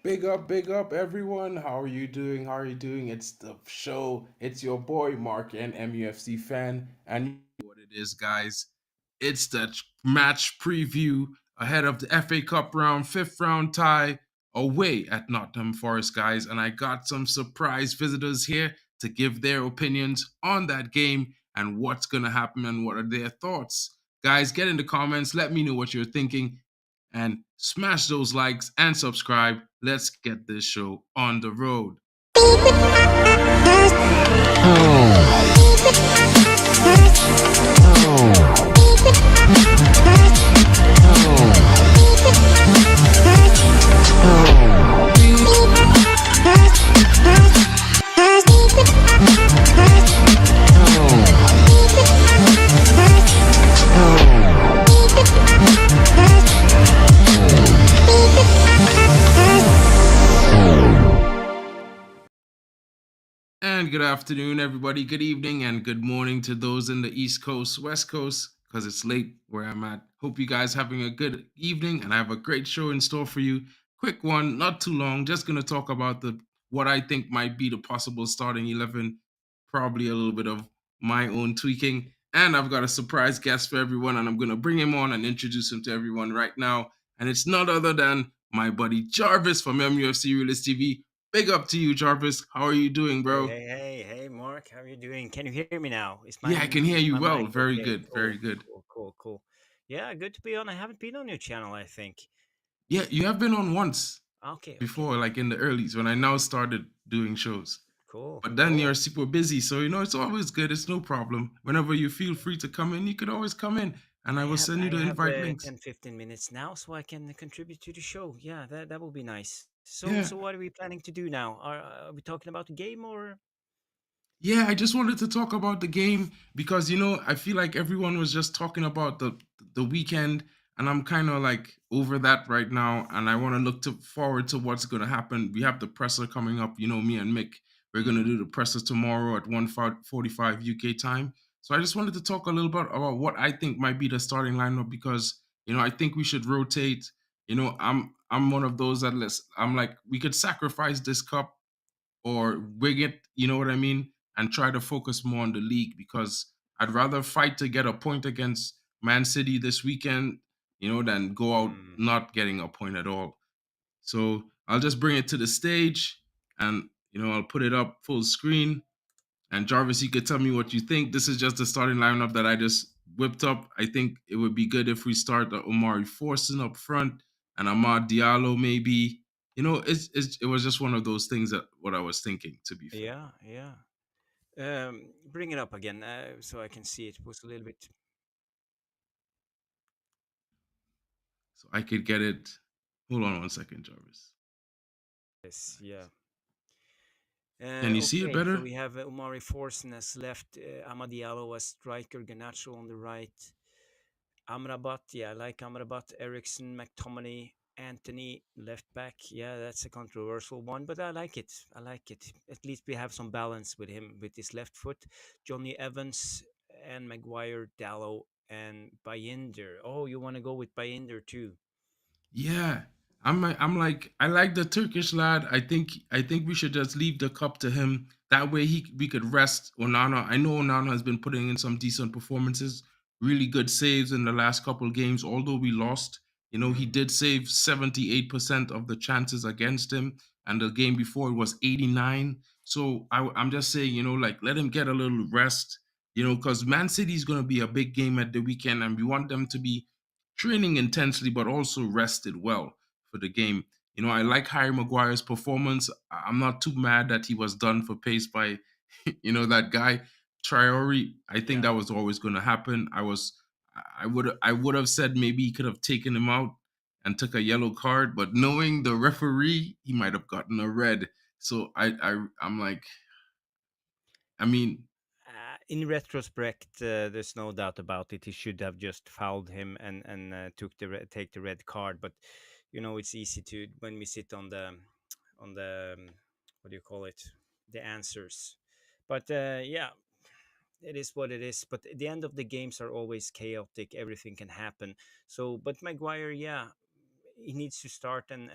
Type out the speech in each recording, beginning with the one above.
Big up, everyone. How are you doing? How are you doing? It's the show. It's your boy, MarkN MUFC fan. And you know what it is, guys. It's the match preview ahead of the FA Cup round, fifth round tie away at Nottingham Forest, guys. And I got some surprise visitors here to give their opinions on that game and what's going to happen and what are their thoughts. Guys, get in the comments. Let me know what you're thinking and smash those likes and subscribe. Let's get this show on the road. And good afternoon, everybody. Good evening and good morning to those in the East Coast, West Coast, because it's late where I'm at. Hope you guys having a good evening, and I have a great show in store for you. Quick one, not too long. Just gonna talk about the what I think might be the possible starting 11. Probably a little bit of my own tweaking, and I've got a surprise guest for everyone, and I'm gonna bring him on and introduce him to everyone right now. And it's not other than my buddy Jarvis from MUFC Realist TV. Big up to you, Jarvis. How are you doing, Hey, bro? hey, hey, hey, Mark, how are you doing? Can you hear me now? Yeah, I can hear Is you my well. mic Very okay? good. Very Cool, good. cool. Yeah, good to be on. I haven't been on your channel, I think. Yeah, you have been on once Okay. before, like in the earlys when I now started doing shows. Cool, But then you're cool. super busy. So, it's always good. It's no problem. Whenever you feel free to come in, you could always come in and I will send you I the have invite links. 10, 15 minutes now, so I can contribute to the show. Yeah, that will be nice. Yeah. So what are we planning to do now? Are we talking about the game or? Yeah, I just wanted to talk about the game because I feel like everyone was just talking about the weekend, and I'm kind of like over that right now, and I want to look to forward to what's going to happen. We have the presser coming up, me and Mick. We're going to Mm, do the presser tomorrow at 1:45 UK time. So I just wanted to talk a little bit about what I think might be the starting lineup because I think we should rotate. I'm one of those that I'm like we could sacrifice this cup or wing it, you know what I mean, and try to focus more on the league because I'd rather fight to get a point against Man City this weekend, than go out mm. not getting a point at all. So I'll just bring it to the stage and I'll put it up full screen. And Jarvis, you could tell me what you think. This is just the starting lineup that I just whipped up. I think it would be good if we start the Omari Forson up front and Ahmad Diallo maybe. It was just one of those things that what I was thinking. To be fair, Yeah. Bring it up again so I can see it. It was a little bit. so I could get it. Hold on one second, Jarvis. Yes, yeah. Can you see it Okay, so better? we have Omari Forsen as left, Amad Diallo as striker, Ganacho on the right, Amrabat, yeah, I like Amrabat, Ericsson, McTominay, Anthony, left back. Yeah, that's a controversial one, but I like it. I like it. At least we have some balance with him with his left foot. Johnny Evans and Maguire, Dallo, and Bayinder. Oh, you want to go with Bayinder too? Yeah. I'm like I like the Turkish lad. I think we should just leave the cup to him. That way we could rest Onana. I know Onana has been putting in some decent performances, really good saves in the last couple games. Although we lost, he Mm. did save 78% of the chances against him, and the game before it was 89. So I'm just saying, like let him get a little rest, because Man City is going to be a big game at the weekend, and we want them to be training intensely, but also rested well for the game. I like Harry Maguire's performance. I'm not too mad that he was done for pace by, that guy Traore. I think Yeah. that was always going to happen. I would have said maybe he could have taken him out and took a yellow card, but knowing the referee, he might have gotten a red. So I'm like, I mean, In retrospect, there's no doubt about it. He should have just fouled him and take the red card. But it's easy to when we sit on the what do you call it, the answers. But yeah, it is what it is. But the end of the games are always chaotic. Everything can happen. So, but Maguire, yeah, he needs to start and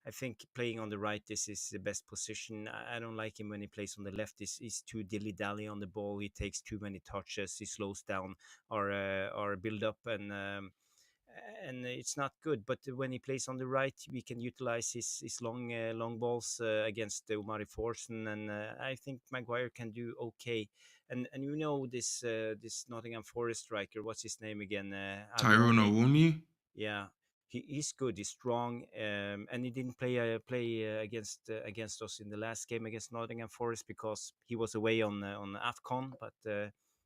I think playing on the right is his best position. I don't like him when he plays on the left. He's too dilly dally on the ball. He takes too many touches. He slows down our build up, and it's not good. But when he plays on the right, we can utilize his long balls against Omari Forson, and I think Maguire can do okay. And you know this Nottingham Forest striker, what's his name again? Tyrone Awoni. Awoniyi. Yeah, he's good. He's strong, and he didn't play against us in the last game against Nottingham Forest because he was away on Afcon. But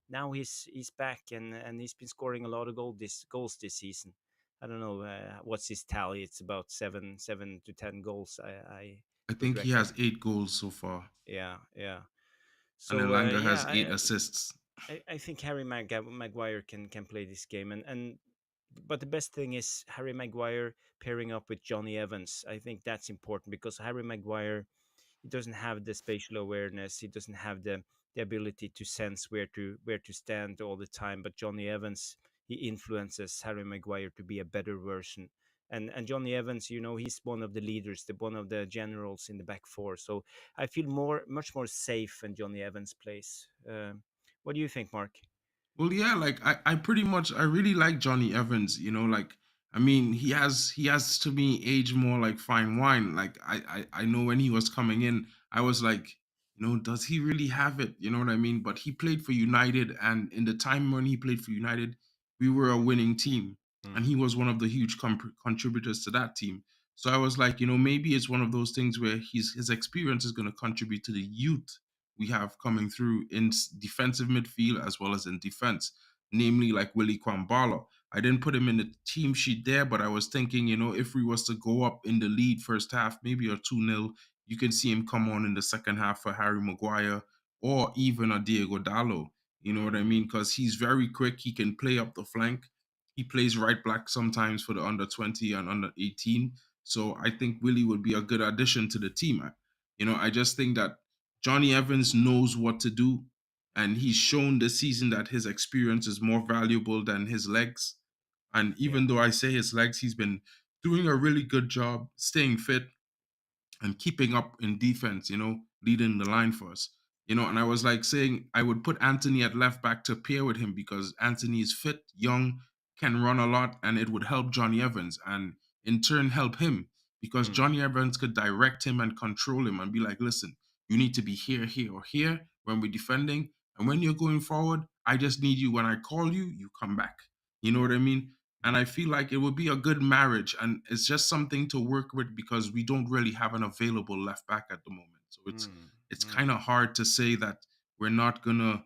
now he's back, and he's been scoring a lot of goals this season. I don't know what's his tally. It's about seven to 10 goals. I I would think he reckon. has 8 goals so far, Yeah, yeah. and So Elanga yeah, has 8 assists. I think Harry Maguire can play this game, and but the best thing is Harry Maguire pairing up with Johnny Evans. I think that's important because Harry Maguire, he doesn't have the spatial awareness. He doesn't have the ability to sense where to stand all the time. But Johnny Evans, he influences Harry Maguire to be a better version. And Johnny Evans, he's one of the leaders, one of the generals in the back four. So I feel much more safe when Johnny Evans plays. What do you think, Mark? Well, yeah, like I pretty much I really like Johnny Evans. Like I mean, he has to me aged more like fine wine. Like I know when he was coming in, I was like, does he really have it? You know what I mean? But he played for United, and in the time when he played for United, we were a winning team, and Mm, he was one of the huge contributors to that team. So I was like, maybe it's one of those things where his experience is going to contribute to the youth we have coming through in defensive midfield as well as in defense, namely like Willie Kwambala. I didn't put him in the team sheet there, but I was thinking, if we was to go up in the lead first half, maybe a 2-0, you can see him come on in the second half for Harry Maguire or even a Diego Dallo. You know what I mean? mm, Because he's very quick. He can play up the flank. He plays right back sometimes for the under 20 and under 18. So I think Willie would be a good addition to the team. I just think that Johnny Evans knows what to do, and he's shown this season that his experience is more valuable than his legs. And yeah, even though I say his legs, he's been doing a really good job staying fit and keeping up in defense, leading the line for us. And I was like saying I would put Anthony at left back to pair with him because Anthony is fit, young, can run a lot, and it would help Johnny Evans and in turn help him because mm, Johnny Evans could direct him and control him and be like, listen, you need to be here, here, or here when we're defending. And when you're going forward, I just need you when I call you, you come back. You know yeah, what I mean? And I feel like it would be a good marriage, and it's just something to work with because we don't really have an available left back at the moment. So it's mm, it's mm. kind of hard to say that we're not gonna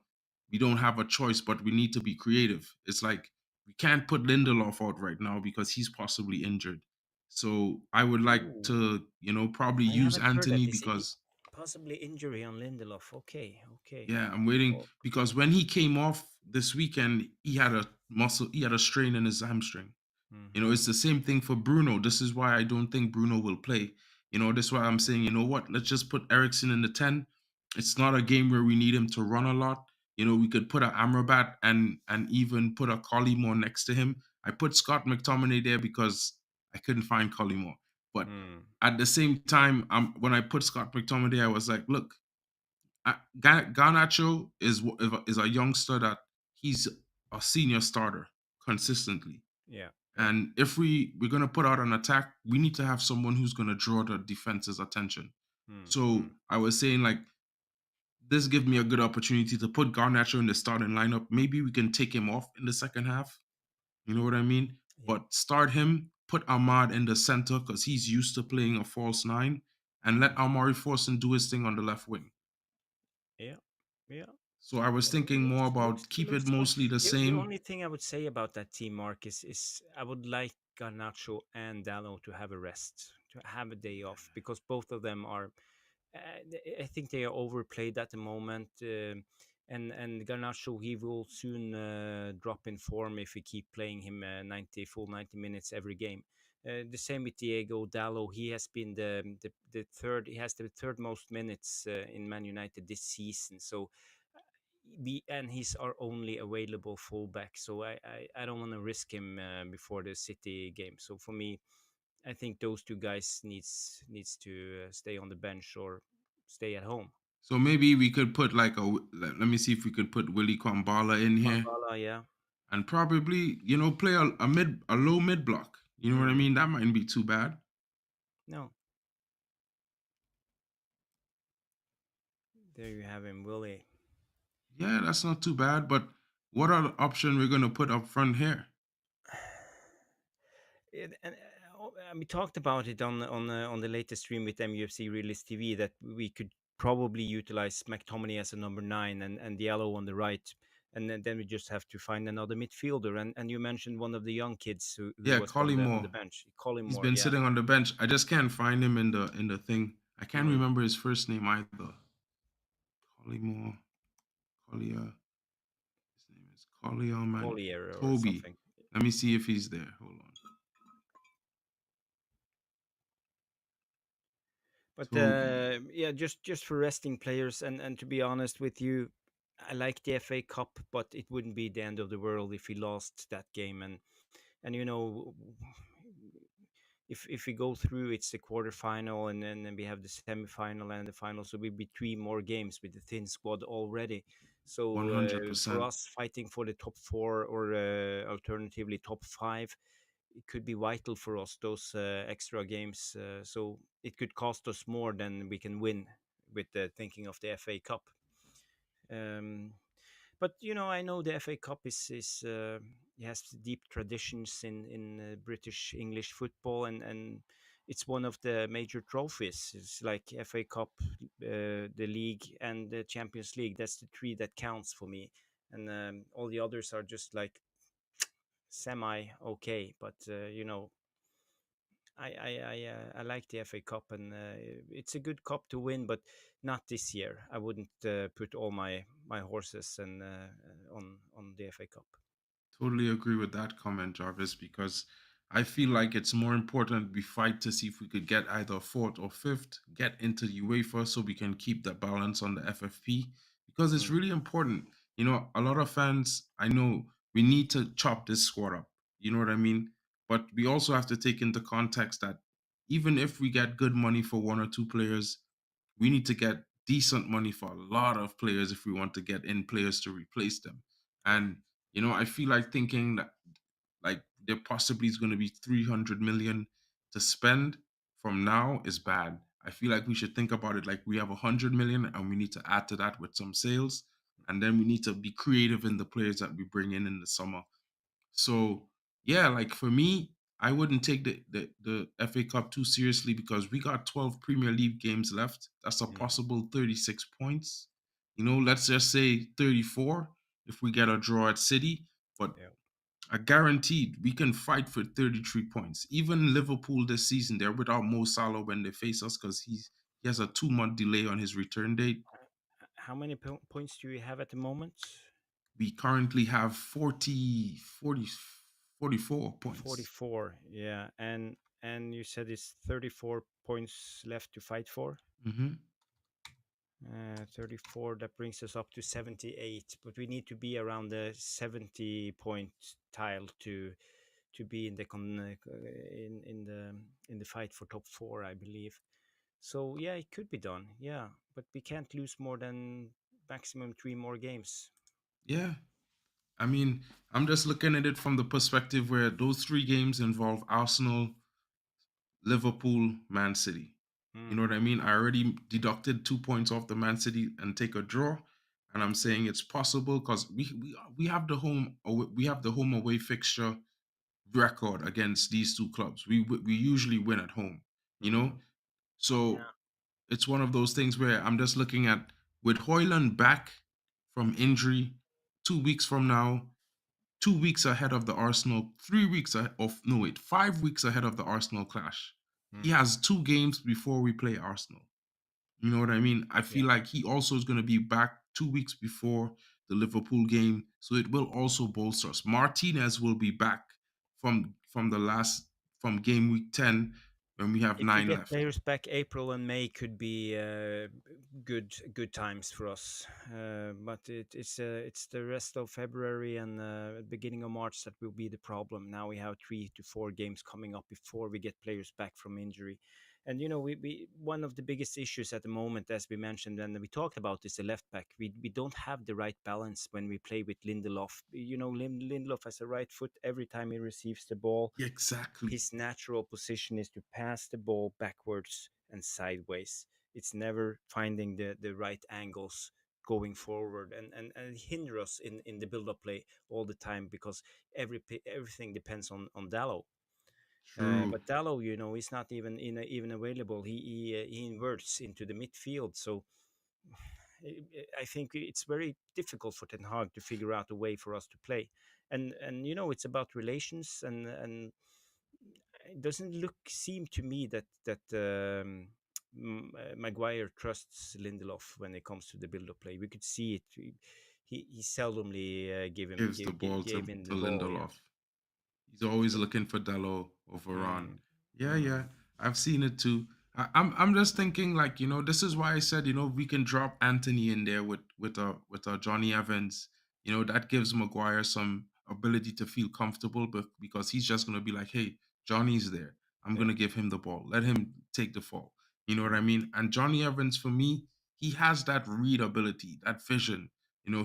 we don't have a choice, but we need to be creative. It's like we can't put Lindelof out right now because he's possibly injured. So I would like Ooh, to, probably I use haven't heard that. Anthony Is it because possibly injury on Lindelof? Okay, okay. yeah, I'm waiting Oh, because when he came off this weekend, he had a strain in his hamstring. mm-hmm, It's the same thing for Bruno. This is why I don't think Bruno will play. This is why I'm saying, you know what? Let's just put Ericsson in the 10. It's not a game where we need him to run a lot. We could put a Amrabat and even put a Collymore next to him. I put Scott McTominay there because I couldn't find Collymore. But mm, at the same time, when I put Scott McTominay, I was like, look, Garnacho is a youngster that he's a senior starter consistently. yeah, yeah, And if we're gonna put out an attack, we need to have someone who's gonna draw the defense's attention. mm, So mm, I was saying like this gives me a good opportunity to put Garnacho in the starting lineup. Maybe we can take him off in the second half. You know what I mean? yeah, But start him, put Ahmad in the center because he's used to playing a false nine, and let mm, Amari Forson do his thing on the left wing. yeah, yeah. So I was thinking more about keep it Looks fun. mostly the The same. only thing I would say about that team, Mark, is I would like Garnacho and Dallo to have a rest, to have a day off, because both of them are. I think they are overplayed at the moment, and Garnacho, he will soon drop in form if we keep playing him 90 minutes every game. The same with Diego Dallo. He has been the third. He has the third most minutes in Man United this season. So and he's our only available fullback. So I don't want to risk him before the City game. So for me, I think those two guys needs to stay on the bench or stay at home. So maybe we could put like let me see if we could put Willie Kwambala in here Kwambala, yeah. and probably, play a low mid block. You know what I Mm, mean? That mightn't be too bad. no, there you have him, Willie. Yeah, that's not too bad. But what other option we're gonna put up front here? We talked about it on the latest stream with MUFC Realist TV that we could probably utilize McTominay as a number 9 and Diallo on the right, and then we just have to find another midfielder. And you mentioned one of the young kids who Yeah, was on the Collymore. bench, He's Collymore. been Yeah. sitting on the bench. I just can't find him in the thing. I can't Mm. remember his first name either. Collymore, Collier. His name is Collier, man. Collier or Toby. something. Let me see if he's there. Hold on. But Toby. yeah, just for resting players, and to be honest with you, I like the FA Cup, but it wouldn't be the end of the world if we lost that game. And if we go through, it's the quarterfinal, and then we have the semifinal and the final, so we'll be 3 more games with the thin squad already. So for 100%. us fighting for the top 4 or alternatively top 5, it could be vital for us, those extra games. So it could cost us more than we can win with the thinking of the FA Cup. Um, but I know the FA Cup is it has deep traditions in British English football, and it's one of the major trophies. It's like FA Cup, the league, and the Champions League. That's the three that counts for me, and all the others are just like semi okay. But I like the FA Cup, and it's a good cup to win, but not this year. I wouldn't put all my horses and on the FA Cup. Totally agree with that comment, Jarvis, because I feel like it's more important we fight to see if we could get either fourth or fifth, get into the UEFA so we can keep the balance on the FFP because it's Mm, really important. A lot of fans, I know we need to chop this squad up. You know what I mean? But we also have to take into context that even if we get good money for one or two players, we need to get decent money for a lot of players if we want to get in players to replace them. yeah, And I feel like thinking that like there possibly is going to be 300 million to spend from now is bad. I feel like we should think about it like we have 100 million and we need to add to that with some sales. And then we need to be creative in the players that we bring in the summer. So yeah, like for me, I wouldn't take the FA Cup too seriously because we got 12 Premier League games left. That's a mm, possible 36 points. Let's just say 34 if we get a draw at City. But yeah. I guaranteed we can fight for 33 points. Even Liverpool this season, they're without Mo Salah when they face us because he has a 2 month delay on his return date. How many points do you have at the moment? We currently have 44 points. 44. Yeah, and you said it's 34 points left to fight for. Hmm. 34, that brings us up to 78, but we need to be around the 70 point tile to be in the in the fight for top 4, I believe. So yeah, it could be done. Yeah, but we can't lose more than maximum 3 more games. Yeah. I mean, I'm just looking at it from the perspective where those 3 games involve Arsenal, Liverpool, Man City. You know Mm, what I mean? I already deducted 2 points off the Man City and take a draw, and I'm saying it's possible because we have the home away fixture record against these two clubs. We usually win at home. You know, mm, so yeah. it's one of those things where I'm just looking at with Hoyland back from injury 2 weeks from now 2 weeks ahead of the Arsenal, 3 weeks of no wait, 5 weeks ahead of the Arsenal clash. He Mm, has 2 games before we play Arsenal. You know what I mean? I yeah. feel like he also is going to be back 2 weeks before the Liverpool game, so it will also bolster us. Martinez will be back from the last from game week 10. when we have If we 9 get left. players back, April and May could be good times for us. But it's the rest of February and beginning of March that will be the problem. Now we have 3 to 4 games coming up before we get players back from injury. And we one of the biggest issues at the moment, as we mentioned and we talked about, is the left back. We don't have the right balance when we play with Lindelof. Lindelof has a right foot every time he receives the ball. Exactly. His natural position is to pass the ball backwards and sideways. It's never finding the right angles going forward, and hinder us in the build-up play all the time, because everything depends on Dallo. True. But Dallo, is not even available. He inverts into the midfield, so I think it's very difficult for Ten Hag to figure out a way for us to play. And it's about relations, and it doesn't seem to me that Maguire trusts Lindelof when it comes to the build-up play. We could see it. He seldomly Gives the ball gave him to the ball. Yeah. Lindelof. He's always So. looking for Dello over on. Mm, Yeah, mm, yeah. I've seen it too. I'm just thinking like, this is why I said, we can drop Anthony in there with Johnny Evans. That gives Maguire some ability to feel comfortable, but because he's just gonna be like, hey, Johnny's there. I'm yeah. gonna give him the ball. Let him take the fall. You know what I Mm, mean? And Johnny Evans, for me, he has that read ability, that vision.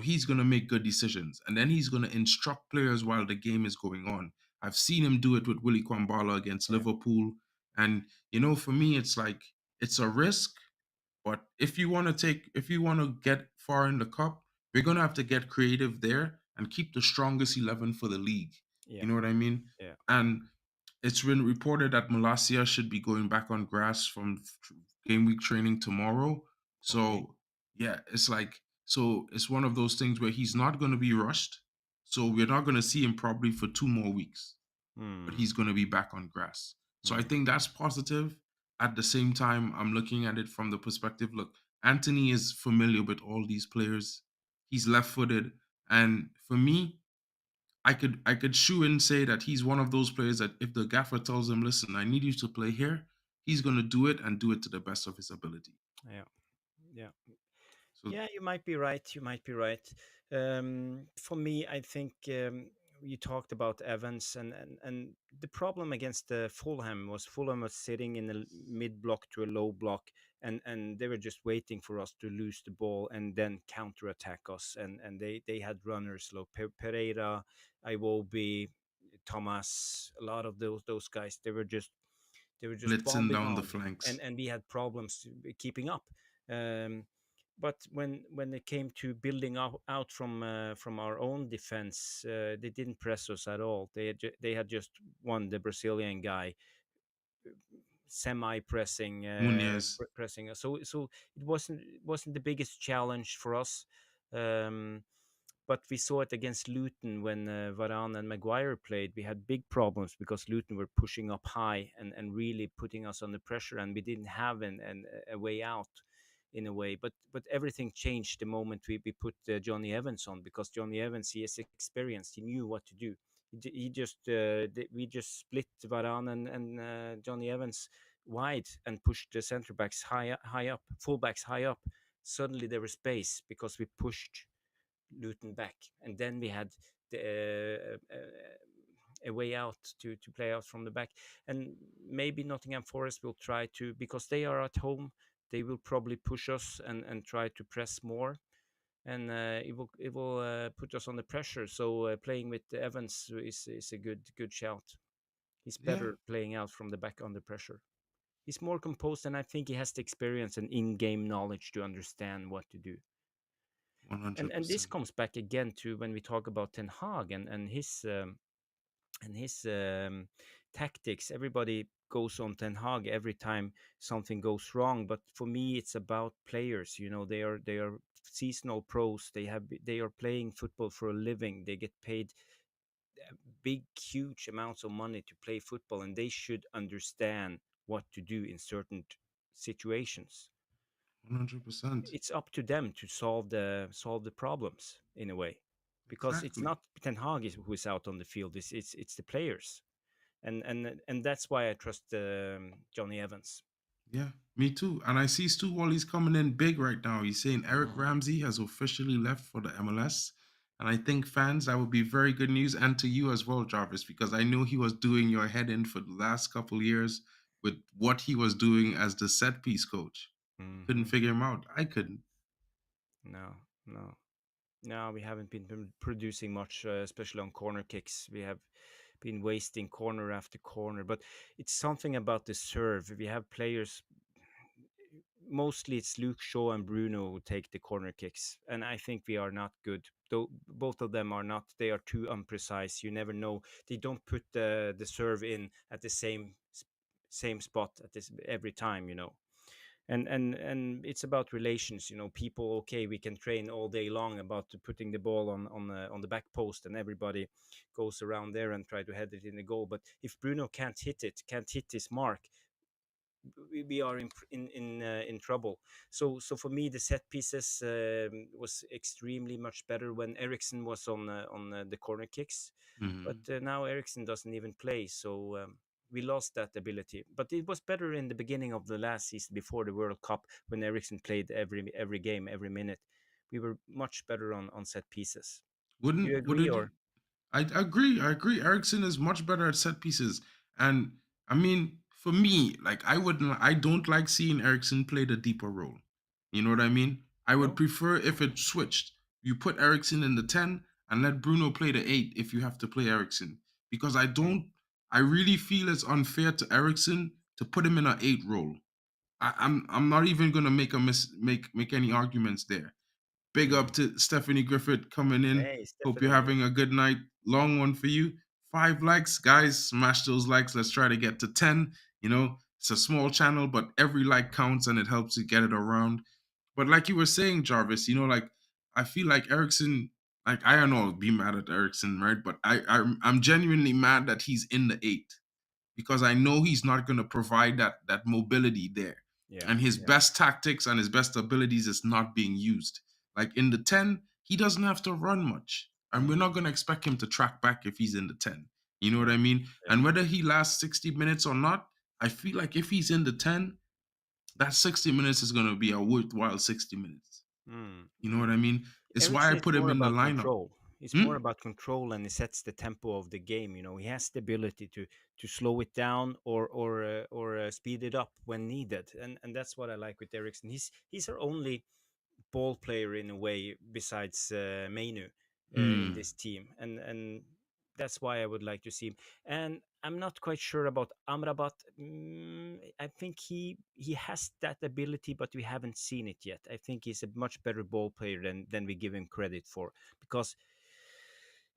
He's gonna make good decisions, and then he's gonna instruct players while the game is going on. I've seen him do it with Willie Kwambala against yeah. Liverpool. And, for me, it's like, it's a risk. But if you want to get far in the cup, we're going to have to get creative there and keep the strongest 11 for the league. Yeah. You know what I mean? Yeah. And it's been reported that Malacia should be going back on grass from game week training tomorrow. Okay. So, yeah, it's like, so it's one of those things where he's not going to be rushed. So we're not going to see him probably for 2 more weeks, but Mm, he's going to be back on grass. So I mm, think that's positive. At the same time, I'm looking at it from the perspective, look, Anthony is familiar with all these players. He's left-footed, and for me, I could shoe and say that he's one of those players that if the gaffer tells him, "Listen, I need you to play here," he's going to do it and do it to the best of his ability. yeah. Yeah. So Yeah, you might be right. You might be right. For me, I think you talked about Evans, and the problem against Fulham was sitting in the mid block to a low block, and they were just waiting for us to lose the ball and then counter attack us. And they had runners like Pereira, Iwobi, Thomas, a lot of those guys. They were just blitzing bombing down the on, and flanks. and we had problems keeping up. Um, but when it came to building out from our own defense, they didn't press us at all. They had just one, the Brazilian guy, semi pressing Munez, pressing us. So it wasn't the biggest challenge for us. Um, but we saw it against Luton when Varane and Maguire played. We had big problems because Luton were pushing up high and really putting us under pressure, and we didn't have a way out in a way. But everything changed the moment we put Johnny Evans on, because Johnny Evans, he is experienced. He knew what to do. We just split Varane and Johnny Evans wide and pushed the center backs high up, fullbacks high up. Suddenly there was space because we pushed Luton back, and then we had a way out to play out from the back. And maybe Nottingham Forest will try to, because they are at home, they will probably push us and try to press more, and it will put us under pressure. So playing with Evans is a good shout. He's yeah, better playing out from the back under pressure. He's more composed, and I think he has the experience and in-game knowledge to understand what to do. And this 100%. comes back again to when we talk about Ten Hag and his tactics. Everybody goes on Ten Hag every time something goes wrong, but for me, it's about players. They are seasonal pros. They are playing football for a living. They get paid big, huge amounts of money to play football, and they should understand what to do in certain situations. 100%. It's up to them to solve the problems in a way, because it's Exactly. not Ten Hag who is out on the field. It's the players. And that's why I trust Johnny Evans. Yeah, me too. And I see Stu Wally's coming in big right now. He's saying Eric Ramsey has officially left for the MLS. And I think fans, that would be very good news. And to you as well, Jarvis, because I know he was doing your head in for the last couple years with what he was doing as the set piece coach. Couldn't Hmm. figure him out. I couldn't. No, no, no. We haven't been producing much, especially on corner kicks. We have been wasting corner after corner. But it's something about the serve. We have players. Mostly it's Luke Shaw and Bruno who take the corner kicks, and I think we are not good. Though both of them are not. They are too imprecise. You never know. They don't put the serve in at the same spot at this every time. And it's about relations. People. Okay, we can train all day long about putting the ball on the back post, and everybody goes around there and try to head it in the goal. But if Bruno can't hit his mark, we are in trouble. So for me, the set pieces was extremely much better when Ericsson was on the corner kicks, but Mhm. now Ericsson doesn't even play, so we lost that ability. But it was better in the beginning of the last season before the World Cup when Ericsson played every game, every minute. We were much better on set pieces. Do you agree Wouldn't you? or? I agree. I agree. Ericsson is much better at set pieces. And I mean, for me, like I don't like seeing Ericsson play the deeper role. You know what I mean? I would No. prefer if it switched. You put Ericsson in the 10 and let Bruno play the 8 if you have to play Ericsson. Because Mm. I really feel it's unfair to Ericsson to put him in an 8 role. I'm not even gonna make any arguments there. Big up Mm. to Stephanie Griffith coming in. Hey, Hope you're Stephanie. having a good night. Long one for you. 5 likes, guys. Smash those likes. Let's try to get to 10. It's a small channel, but every like counts and it helps you get it around. But like you were saying, Jarvis, like I feel like Ericsson, like I don't know, be mad at Ericsson, right? But I'm genuinely mad that he's in the 8 because I know he's not going to provide that mobility there. Yeah, And his yeah. best tactics and his best abilities is not being used. Like in the 10, he doesn't have to run much. And we're Mm. not going to expect him to track back if he's in the 10. You know what Yeah, I mean? yeah. And whether he lasts 60 minutes or not, I feel like if he's in the 10, that 60 minutes is going to be a worthwhile 60 minutes. Mm, You know what mm. I mean? It's why I Ericsson is put him more in the about lineup. control. It's more Hmm? about control, and he sets the tempo of the game. He has the ability to slow it down or speed it up when needed, and that's what I like with Ericsson. He's our only ball player in a way besides Mainu in Hmm. this team, and that's why I would like to see him. And I'm not quite sure about Amrabat. I think he has that ability, but we haven't seen it yet. I think he's a much better ball player than we give him credit for, because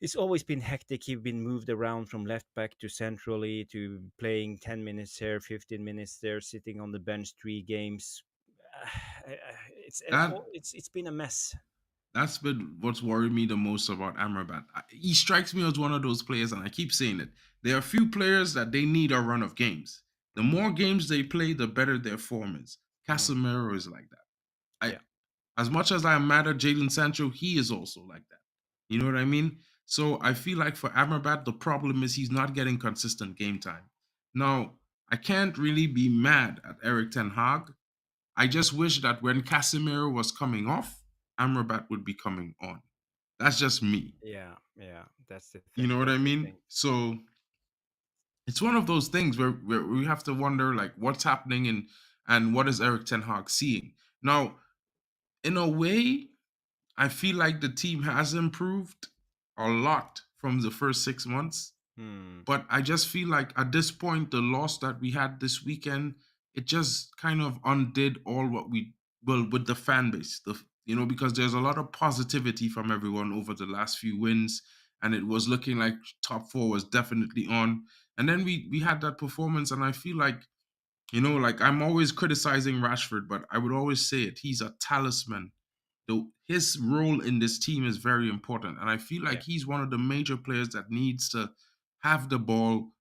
it's always been hectic. He's been moved around from left back to centrally to playing 10 minutes here, 15 minutes there, sitting on the bench 3 games. That It's been a mess. That's been what's worried me the most about Amrabat. He strikes me as one of those players, and I keep saying it. There are a few players that they need a run of games. The Mm, more games they play, the better their form is. mm, Casemiro is like that. yeah, As much as I'm mad at Jadon Sancho, he is also like that. You know what I mean? So I feel like for Amrabat, the problem is he's not getting consistent game time. Now, I can't really be mad at Eric Ten Hag. I just wish that when Casemiro was coming off, Amrabat would be coming on. That's just me. yeah. That's the You thing. know what I That's the mean? thing. So it's one of those things where we have to wonder like what's happening and what is Eric Ten Hag seeing. Now, in a way, I feel like the team has improved a lot from the first 6 months. Hmm. But I just feel like at this point, the loss that we had this weekend, it just kind of undid all what with the fan base, because there's a lot of positivity from everyone over the last few wins, and it was looking like top four was definitely on. And then we had that performance, and I feel like, like I'm always criticizing Rashford, but I would always say it. He's a talisman. His role in this team is very important, and I feel like Yeah, he's one of the major players that needs to have the ball,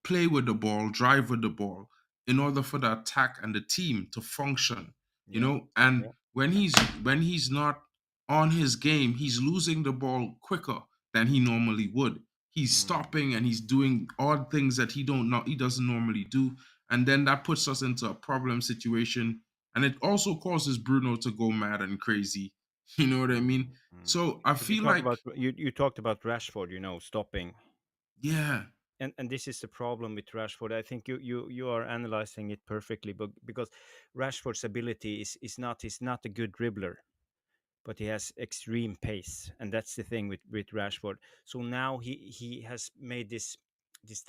play with the ball, drive with the ball in order for the attack and the team to function, yeah, And yeah. when he's not on his game, he's losing the ball quicker than he normally would. he's Mm. stopping and he's doing odd things that he doesn't normally do, and then that puts us into a problem situation, and it also causes Bruno to go mad and crazy. You know what I mean? Mm. So I But you feel talk like, about you talked about Rashford, stopping, yeah, and this is the problem with Rashford. I think you are analyzing it perfectly, but because Rashford's ability is not a good dribbler, but he has extreme pace, and that's the thing with Rashford. So now he has made this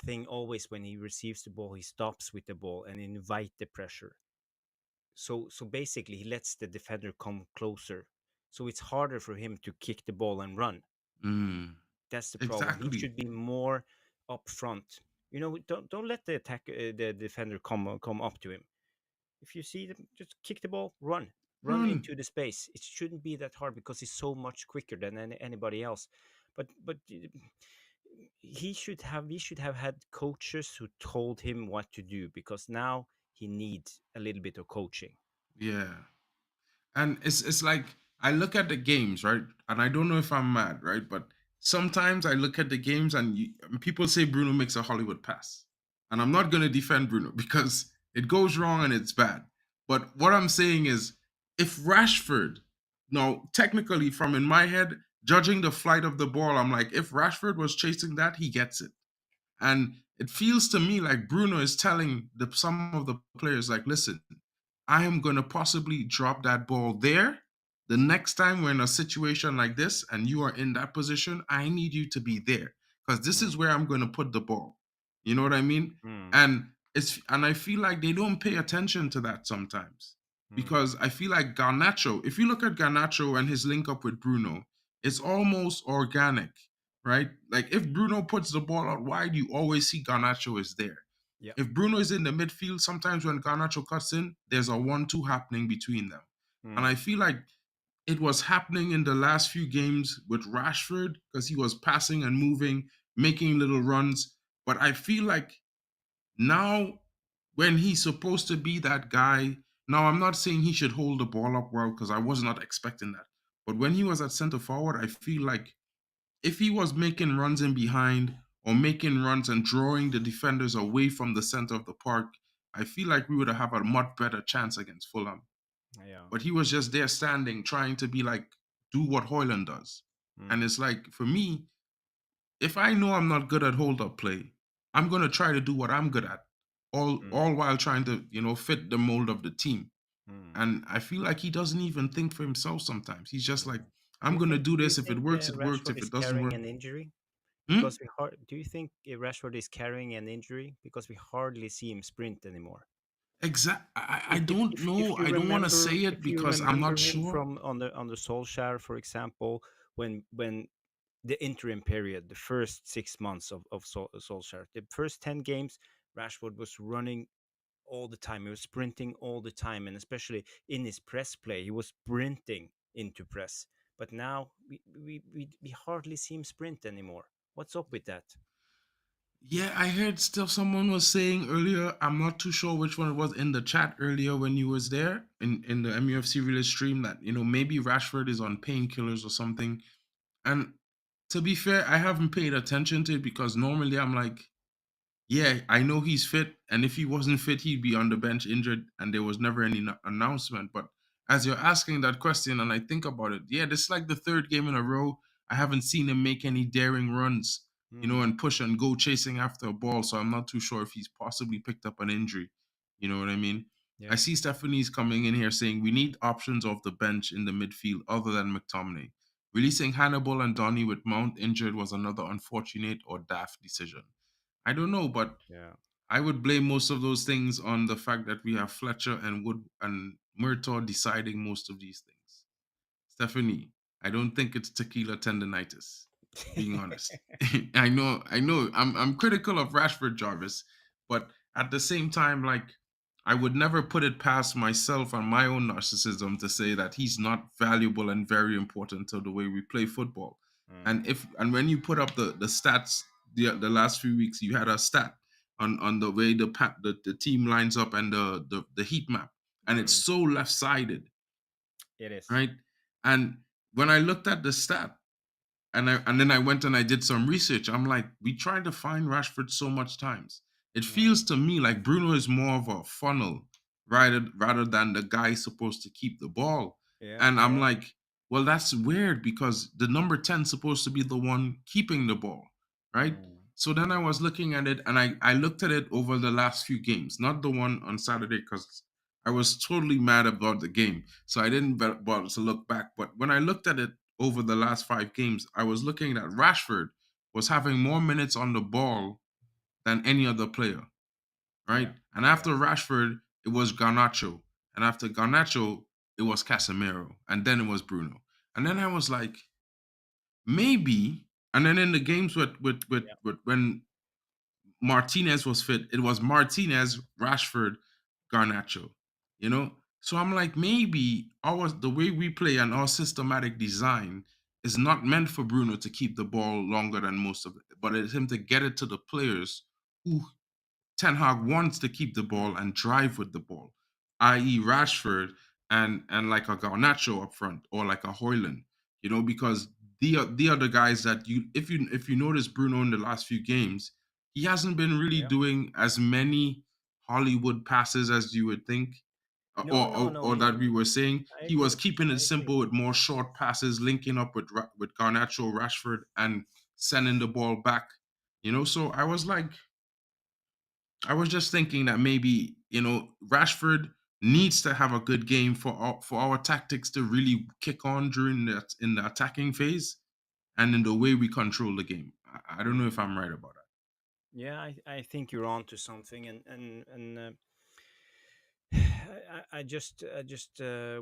thing always when he receives the ball, he stops with the ball and invite the pressure. So basically, he lets the defender come closer. So it's harder for him to kick the ball and run. mm, That's the problem. He exactly, should be more up front. Don't let the defender come up to him. If you see them, just kick the ball, run run, into the space. It shouldn't be that hard because he's so much quicker than anybody else. But he should have had coaches who told him what to do, because now he needs a little bit of coaching. yeah. And it's like I look at the games, right? And I don't know if I'm mad, right? But sometimes I look at the games and people say Bruno makes a Hollywood pass. And I'm not going to defend Bruno because it goes wrong and it's bad. But what I'm saying is if Rashford, no, technically from in my head, judging the flight of the ball, I'm like, if Rashford was chasing that, he gets it. And it feels to me like Bruno is telling some of the players, like, listen, I am going to possibly drop that ball there. The next time we're in a situation like this and you are in that position, I need you to be there because this is Mm, where I'm going to put the ball. You know what I mean? mm, And I feel like they don't pay attention to that sometimes mm. because I feel like Garnacho, if you look at Garnacho and his link up with Bruno, it's almost organic, right? Like if Bruno puts the ball out wide, you always see Garnacho is there. Yeah. If Bruno is in the midfield, sometimes when Garnacho cuts in, there's a 1-2 happening between them. And I Mm, feel like it was happening in the last few games with Rashford because he was passing and moving, making little runs. But I feel like now, when he's supposed to be that guy, now I'm not saying he should hold the ball up well because I was not expecting that. But when he was at center forward, I feel like if he was making runs in behind or making runs and drawing the defenders away from the center of the park, I feel like we would have a much better chance against Fulham. yeah. But he was just there standing, trying to be like, do what Hoyland does. And Mm, it's like, for me, if I know I'm not good at hold up play, I'm gonna try to do what I'm good at, mm, all while trying to, fit the mold of the team. mm, And I feel like he doesn't even think for himself sometimes. He's just like, mm. I'm gonna do Do you this. If it think works, it works. Rashford If is it doesn't carrying work, an injury? hmm? Do you think Rashford is carrying an injury because we hardly see him sprint anymore? Exact. I If don't know. if you I don't want to remember say it if you because I'm not remember him sure. from on the Solskjaer, for example, when the interim period, the first 6 months of Solskjaer, the first 10 games, Rashford was running all the time. He was sprinting all the time, and especially in his press play, he was sprinting into press. But now we hardly see him sprint anymore. What's up with that? Yeah, I heard still someone was saying earlier. I'm not too sure which one it was in the chat earlier when you was there in the MUFC Village stream that maybe Rashford is on painkillers or something. And to be fair, I haven't paid attention to it because normally I'm like, yeah, I know he's fit, and if he wasn't fit, he'd be on the bench injured, and there was never any announcement. But as you're asking that question, and I think about it, yeah, this is like the third game in a row. I haven't seen him make any daring runs, Hmm. and push and go chasing after a ball. So I'm not too sure if he's possibly picked up an injury. You know what I mean? I Yeah. see Stephanie's coming in here saying we need options off the bench in the midfield other than McTominay. Releasing Hannibal and Donny with Mount injured was another unfortunate or daft decision. I don't know, but Yeah. I would blame most of those things on the fact that we have Fletcher and Wood and Murtaugh deciding most of these things. Stephanie, I don't think it's tequila tendonitis. Being honest, I know, I'm critical of Rashford Jarvis, but at the same time, like I would never put it past myself and my own narcissism to say that he's not valuable and very important to the way we play football. Mm. And when you put up the stats the last few weeks, you had a stat on the way the team lines up and the heat map, and it's Mm. so left sided, It is. right? And when I looked at the stat, and then I went and I did some research. I'm like, we tried to find Rashford so much times. It Mm. feels to me like Bruno is more of a funnel rather than the guy supposed to keep the ball. Yeah, And I'm yeah, like, well, that's weird because the number 10 is supposed to be the one keeping the ball, right? mm. So then I was looking at it and I looked at it over the last few games, not the one on Saturday because I was totally mad about the game. So I didn't bother to look back. But when I looked at it over the last 5 games, I was looking at Rashford was having more minutes on the ball than any other player, right? Yeah, And yeah, after Rashford, it was Garnacho. And after Garnacho, it was Casemiro. And then it was Bruno. And then I was like, maybe. And then in the games yeah, with when Martinez was fit, it was Martinez, Rashford, Garnacho, you know? So I'm like, maybe the way we play and our systematic design is not meant for Bruno to keep the ball longer than most of it, but it's him to get it to the players who Ten Hag wants to keep the ball mm, and drive with the ball, i.e. Rashford and like a Garnacho up front or like a Hoyland, because the other guys that if you notice Bruno in the last few games, he hasn't been really yeah. doing as many Hollywood passes as you would think, No, no, no. or that we were saying. I He was agree. keeping it I agree. simple with more short passes, linking up with Garnacho, Rashford, and sending the ball back. So I was just thinking that maybe Rashford needs to have a good game for our tactics to really kick on during in the attacking phase and in the way we control the game. I don't know if Mm. I'm right about that. Yeah, I think you're on to something, and I just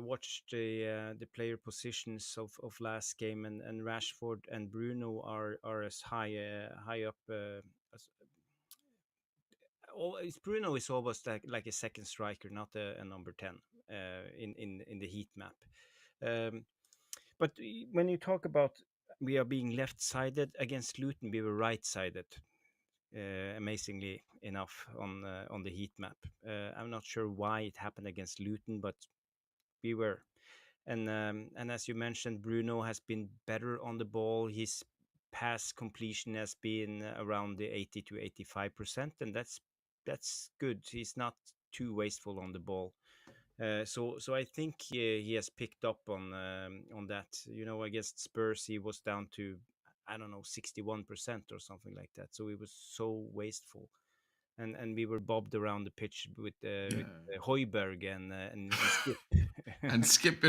watched the player positions of last game, and Rashford and Bruno are as high up. As, Bruno is almost like a second striker, not a number 10 in the heat map. Um, but when you talk about we are being left sided against Luton, we were right sided. Amazingly enough on the heat map. I'm not sure why it happened against Luton, but we were. And as you mentioned, Bruno has been better on the ball. His pass completion has been around the 80 to 85%, and that's good. He's not too wasteful on the ball. So I think he has picked up on that. Against Spurs, he was down to, I don't know, 61% or something like that. So he was so wasteful, and we were bobbed around the pitch with Yeah. Hoiberg and Skip. And Skip,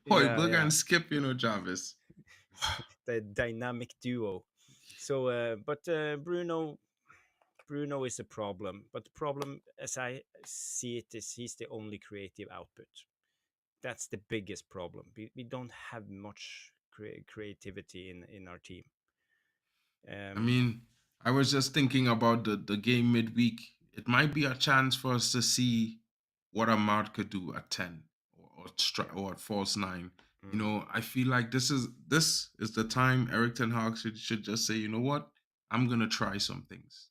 Yeah, Hoiberg yeah, and Skip, Jarvis. the dynamic duo. So, but Bruno is a problem. But the problem, as I see it, is he's the only creative output. That's the biggest problem. We don't have much creativity in our team. I Um, mean, I was just thinking about the game midweek. It might be a chance for us to see what Ahmad could do at 10 or at false nine. mm, I feel like this is the time Eric Ten Hag should just say, you know what, I'm gonna try some things.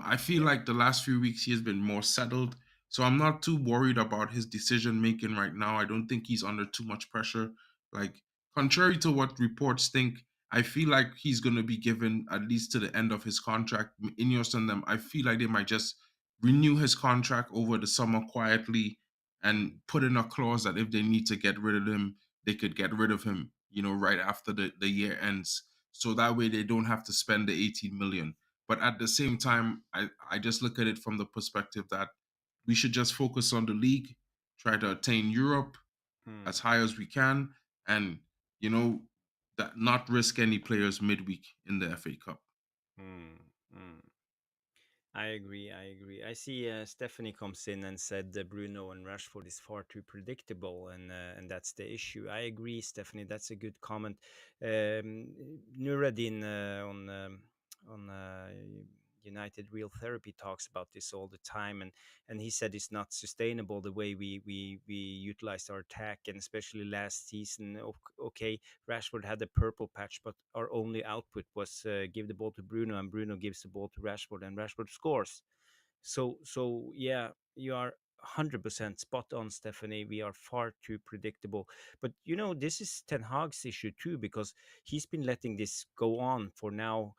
I feel yeah. like the last few weeks he has been more settled, so I'm not too worried about his decision making right now. I don't think he's under too much pressure. Like, contrary to what reports think, I feel like he's going to be given at least to the end of his contract. Ineos and them, I feel like they might just renew his contract over the summer quietly and put in a clause that if they need to get rid of him, they could get rid of him, right after the year ends. So that way they don't have to spend the 18 million. But at the same time, I just look at it from the perspective that we should just focus on the league, try to attain Europe Mm, as high as we can, and you know that not risk any players midweek in the FA Cup. mm, mm. I agree. I agree. I see Stephanie comes in and said that Bruno and Rashford is far too predictable, and that's the issue. I agree, Stephanie. That's a good comment. Nureddin on United Real Therapy talks about this all the time, and he said it's not sustainable the way we utilized our attack, and especially last season. Okay, Rashford had the purple patch, but our only output was give the ball to Bruno, and Bruno gives the ball to Rashford, and Rashford scores. So yeah, you are 100% spot on, Stephanie. We are far too predictable. But this is Ten Hag's issue too, because he's been letting this go on for now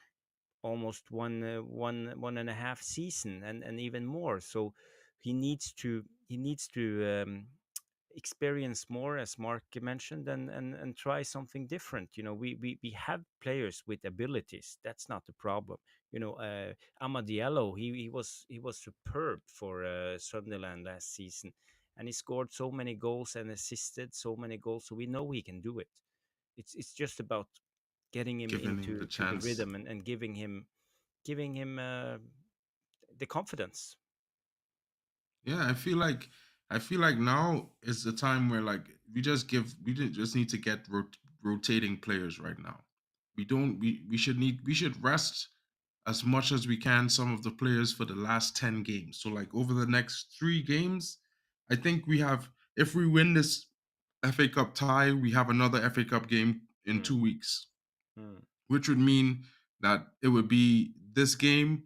almost one and a half season, and even more. So he needs to experience more, as Mark mentioned, and try something different. We have players with abilities. That's not the problem. Amadiello, he was superb for Sunderland last season, and he scored so many goals and assisted so many goals. So we know he can do it. It's just about getting him giving him the into the chance. rhythm, and giving him the confidence. Yeah, I feel like now is the time where like we didn't just need to get rotating players right now. We don't we should rest as much as we can some of the players for the last 10 games. So like over the next 3 games, I think we have, if we win this FA Cup tie, we have another FA Cup game in Mm, 2 weeks, mm, which would mean that it would be this game,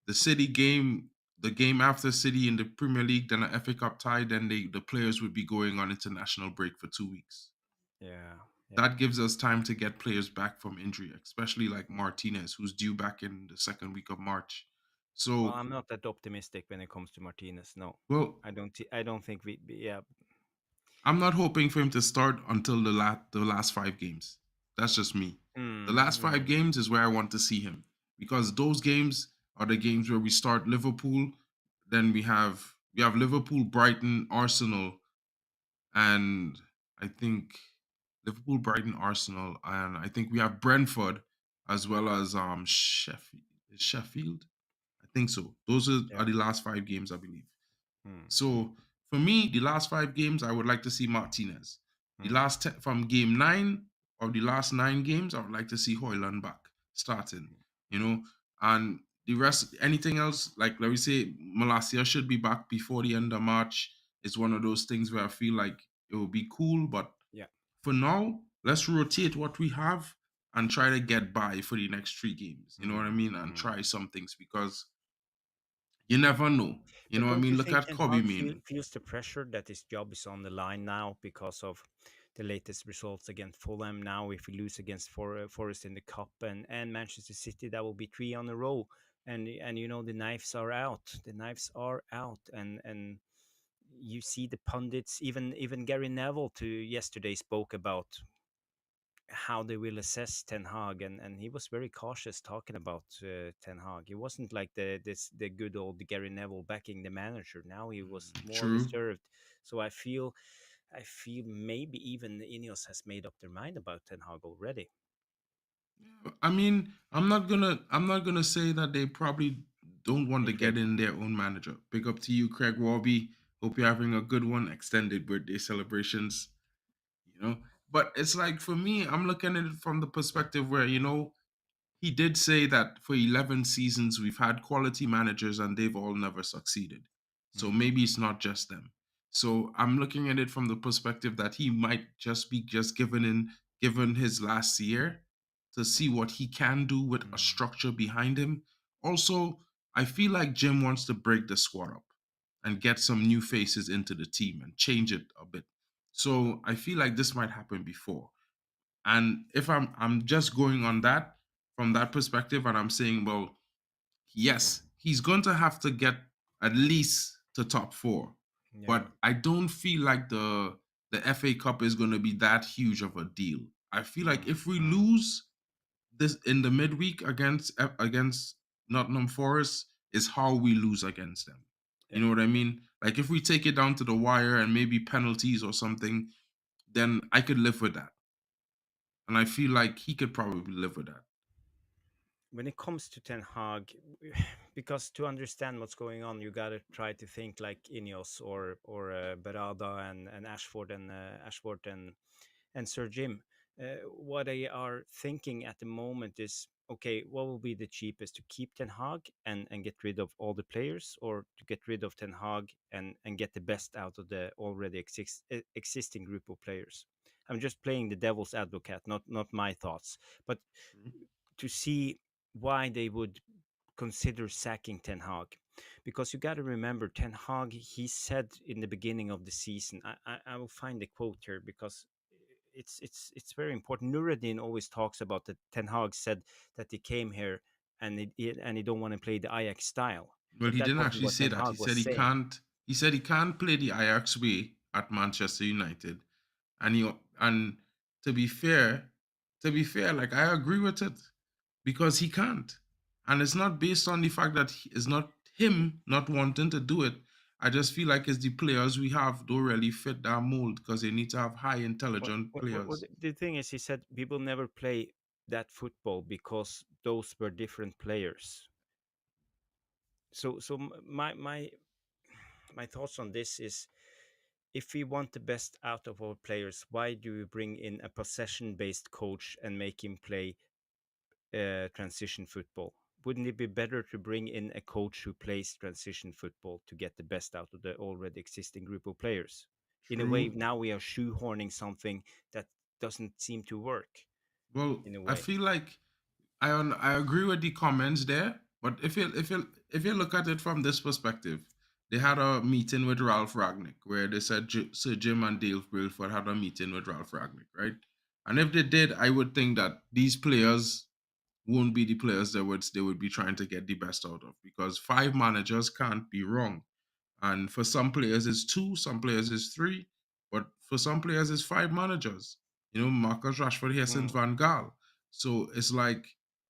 the City game, the game after City in the Premier League, then an FA Cup tie, then the players would be going on international break for 2 weeks. yeah, yeah. That gives us time to get players back from injury, especially like Martinez, who's due back in the second week of March. Well, So, I'm not that optimistic when it comes to Martinez. No, well, I don't think we. Yeah. I'm not hoping for him to start until the last 5 games. That's just me. The Mm, last five mm, games is where I want to see him, because those games are the games where we start Liverpool, then we have Liverpool, Brighton, Arsenal, and I think Liverpool, Brighton, Arsenal, and I think we have Brentford as well as Sheffield. Sheffield? I think so. Those are yeah. the last 5 games, I believe. Mm, mm, So for me, the last 5 games, I would like to see Martinez. The mm, last from game 9 of the last 9 games, I would like to see Hoyland back starting. You know, and the rest, anything else, like let me say, Malacia should be back before the end of March. It's one of those things where I feel like it would be cool, but yeah. for now, let's rotate what we have and try to get by for the next 3 games. You know what I Mm, mean? And mm. try some things, because you never know. You know But what I don't you mean? Look think at Ten Kobe Hag Mainoo. feels the pressure that his job is on the line now because of the latest results against Fulham? Now, if we lose against Forest in the cup, and Manchester City, that will be three on a row. And the knives are out. The knives are out, and you see the pundits. Even Gary Neville to yesterday spoke about how they will assess Ten Hag, and he was very cautious talking about Ten Hag. He wasn't like the good old Gary Neville backing the manager. Now he was more True. reserved. So I feel maybe even Ineos has made up their mind about Ten Hag already. I mean, I'm not gonna say that they probably don't want Hey, to Craig. get in their own manager. Big up to you, Craig Warby. Hope you're having a good one. Extended birthday celebrations, you know. But it's like for me, I'm looking at it from the perspective where, he did say that for 11 seasons we've had quality managers and they've all never succeeded. So Mm, maybe it's not just them. So I'm looking at it from the perspective that he might just be just given his last year to see what he can do with a mm, structure behind him. Also, I feel like Jim wants to break the squad up and get some new faces into the team and change it a bit. So I feel like this might happen before. And if I'm just going on that from that perspective, and I'm saying, well, yes, he's going to have to get at least to top 4. yeah. But I don't feel like the FA Cup is going to be that huge of a deal. I feel like Mm, if we mm, lose this in the midweek against Nottingham Forest, is how we lose against them. You yeah. know what I mean? Like if we take it down to the wire and maybe penalties or something, then I could live with that. And I feel like he could probably live with that. When it comes to Ten Hag, because to understand what's going on, you gotta try to think like Ineos or Berada and Ashford and Sir Jim. What they are thinking at the moment is, okay, what will be the cheapest, to keep Ten Hag and get rid of all the players, or to get rid of Ten Hag and get the best out of the already existing group of players. I'm just playing the devil's advocate, not my thoughts, but True. to see why they would consider sacking Ten Hag. because you got to remember Ten Hag. He said in the beginning of the season. I will find the quote here because it's very important. Nuruddin always talks about that. Ten Hag said that he came here and he don't want to play the Ajax style, Well, but he that didn't wasn't actually what say Ten that. Hag He was said he saying. can't. He said he can't play the Ajax way at Manchester United. And and to be fair, like I agree with it because he can't, and it's not based on the fact that it's not him not wanting to do it. I just feel like it's the players we have don't really fit that mold because they need to have high intelligent What players. the thing is, he said people never play that football because those were different players. My thoughts on this is, if we want the best out of our players, why do we bring in a possession based coach and make him play transition football? Wouldn't it be better to bring in a coach who plays transition football to get the best out of the already existing group of players? In a way, True. now we are shoehorning something that doesn't seem to work. Well, In a I way, feel like I agree with the comments there, but if you look at it from this perspective, they had a meeting with Ralph Ragnick where they said Sir Jim and Dave Brailford had a meeting with Ralph Ragnick, right? And if they did, I would think that these players won't be the players they would be trying to get the best out of because five managers can't be wrong. And for some players, it's two, some players, it's three, but for some players, it's five managers. Marcus Rashford here since mm, Van Gaal. So it's like,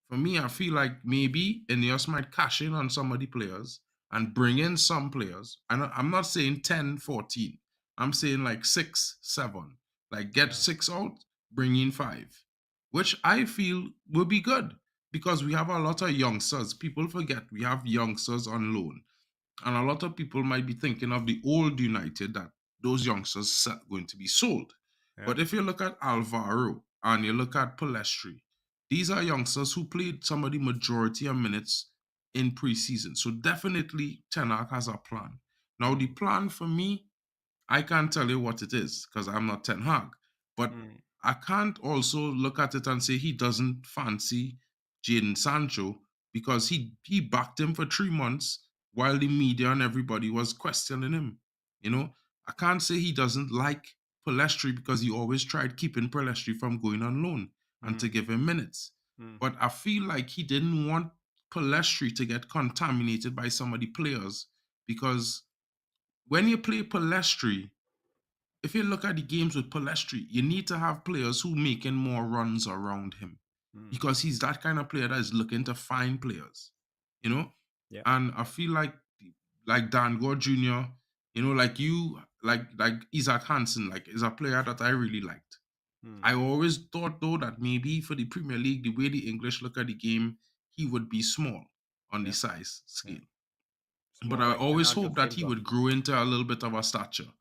for me, I feel like maybe Ineos might cash in on some of the players and bring in some players. And I'm not saying 10, 14. I'm saying like 6, 7. Like get yeah, 6 out, bring in 5, which I feel will be good because we have a lot of youngsters. People forget we have youngsters on loan, and a lot of people might be thinking of the old United that those youngsters are going to be sold. yeah, But if you look at Alvaro and you look at Palestri, these are youngsters who played some of the majority of minutes in preseason. So definitely Tenak has a plan. Now the mm, plan for me, I can't tell you what it is because I'm not Ten Hag. But mm, I can't also look at it and say he doesn't fancy Jadon Sancho because he backed him for 3 months while the media and everybody was questioning him. I can't say he doesn't like Palestri because he always tried keeping Palestri from going on loan and to mm, give him minutes. mm, But I feel like he didn't want Palestri to get contaminated by some of the players because when you play Palestri, if you look at the games with Palestri, you need to have players who making more runs around him mm. because he's that kind of player that is looking to find players, you know. Yeah. And I feel like Dan Gore Jr., like you, like Isaac Hansen, like is a player that I really liked. Mm, I always thought though that maybe for the Premier League, the way the English look at the game, he would be small on the yeah. size Yeah. scale. It's But more I like always Bernardo hope that he Silva. would grow into a little bit of a stature,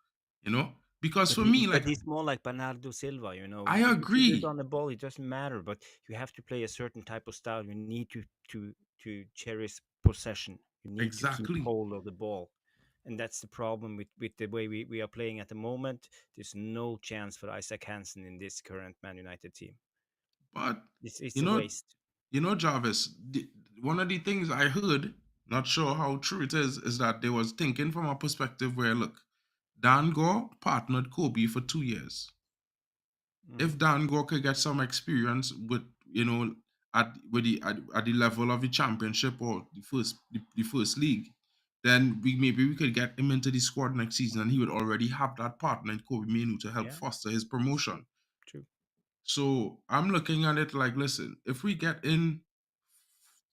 because But for me, like he's more like Bernardo Silva, you know. I The figures agree. on the ball, it doesn't matter, but you have to play a certain type of style. You need to cherish possession. You need to keep Exactly. hold of the ball. And that's the problem with the way we are playing at the moment. There's no chance for Isaac Hansen in this current Man United team. But It's you a know, waste. Jarvis, one of the things I heard, not sure how true it is that they was thinking from a perspective where look, Dan Gore partnered Kobe for 2 years. Mm. If Dan Gore could get some experience with, at the level of the championship or the first league, then we could get him into the squad next season and he would already have that partner in Kobe Menu to help Yeah, foster his it's true. promotion. True. So I'm looking at it like, listen, if we get in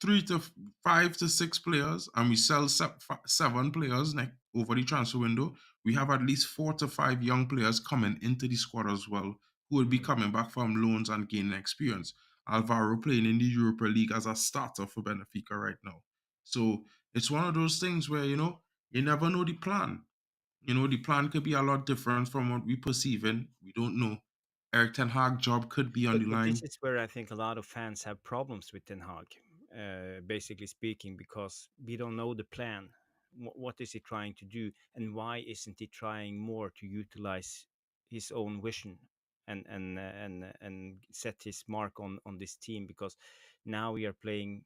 3 to 5 to 6 players and we sell 7 players over the transfer window, we have at least 4 to 5 young players coming into the squad as well who will be Mm. coming back from loans and gaining experience. Alvaro playing in the Europa League as a starter for Benfica right now. So it's one of those things where, you never know the plan. The plan could be a lot different from what we perceive in. We don't know. Eric Ten Hag job could be on the But this line. is where I think a lot of fans have problems with Ten Hag, basically speaking, because we don't know the plan. What is he trying to do, and why isn't he trying more to utilize his own vision and set his mark on this team? Because now we are playing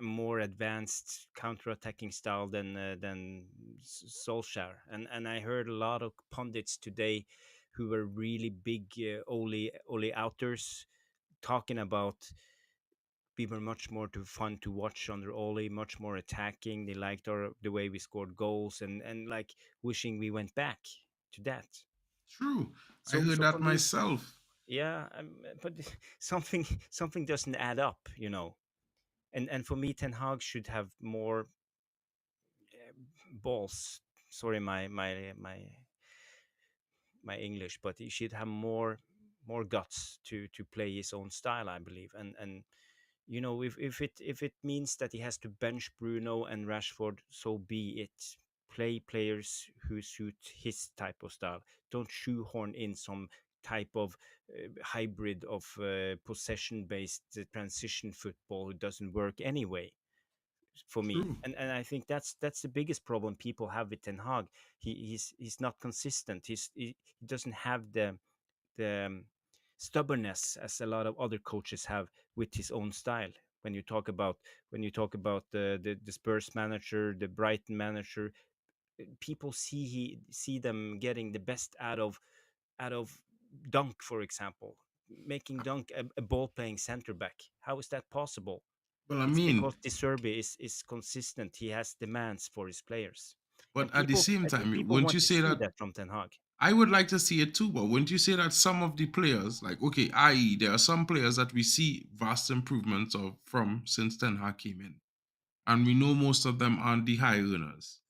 more advanced counter-attacking style than Solskjaer. And I heard a lot of pundits today who were really big Ole outers talking about we were much more fun to watch under Ole, much more attacking. They liked the way we scored goals and like wishing we went back to that. True. I So heard so for that me, myself. yeah, but something doesn't add up, you know. And for me, Ten Hag should have more balls. Sorry, my English, but he should have more guts to play his own style, I believe. And you know, if it means that he has to bench Bruno and Rashford, so be it. Play players who suit his type of style. Don't shoehorn in some type of hybrid of possession-based transition football who doesn't work anyway for me. True. And I think that's the biggest problem people have with Ten Hag. He's not consistent. He doesn't have the stubbornness as a lot of other coaches have with his own style. When you talk about the Spurs manager, the Brighton manager, people see them getting the best out of Dunk, for example, making Dunk a ball playing center back. How is that possible? Well, I It's mean, because De Serbi is consistent. He has demands for his players, and but at the people same I think time, people wouldn't want you to say see that? that from Ten Hag. I would like to see it too, but wouldn't you say that some of the players, like, okay, i.e., there are some players that we see vast improvements of from since Ten Hag came in, and we know most of them aren't the high earners,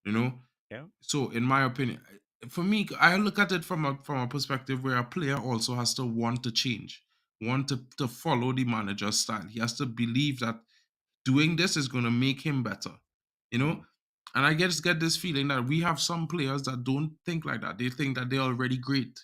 you know? Yeah. So, in my opinion, for me, I look at it from a perspective where a player also has to want to change, want to follow the manager's style. He has to believe that doing this is going to make him better, you know. Mm, And I just get this feeling that we have some players that don't think like that. They think that they're already great,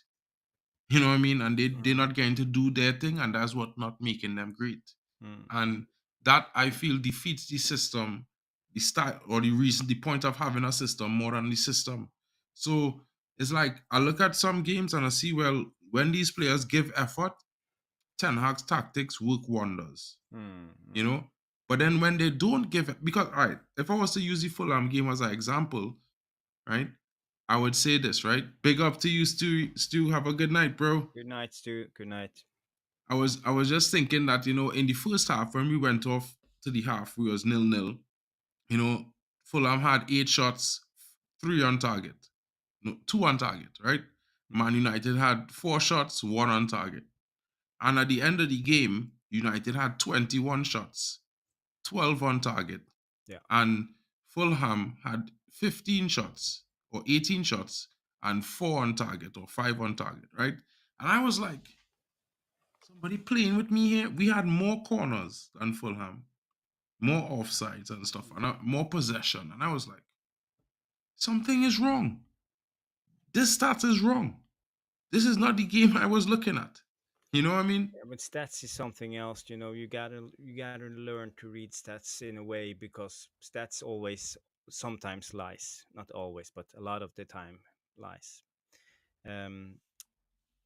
you know what I mean, and they're mm, not getting to do their thing, and that's what not making them great. mm. And that, I feel, defeats the system, the style, or the reason, the point of having a system more than the system. So it's like I look at some games and I see, well, when these players give effort, Ten Hag's tactics work wonders, Mm, you mm. know. But then when they don't give it, because, all right, if I was to use the Fulham game as an example, right, I would say this, right? Big up to you, Stu. Stu, have a good night, bro. Good night, Stu. Good night. I was just thinking that, in the first half, when we went off to the half, we was 0-0. Fulham had 8 shots, 3 on target. No, 2 on target, right? Mm, Man United had 4 shots, 1 on target. And at the end of the game, United had 21 shots, 12 on target. yeah. And Fulham had 15 shots or 18 shots and 4 on target or 5 on target, right? And I was like, somebody playing with me here. We had more corners than Fulham, more offsides and stuff, and more possession. And I was like, something is wrong. This stat is wrong. This is not the game I was looking at. You know what I mean? Yeah, but stats is something else. You know, you gotta learn to read stats in a way because stats always sometimes lies, not always, but a lot of the time lies. Um,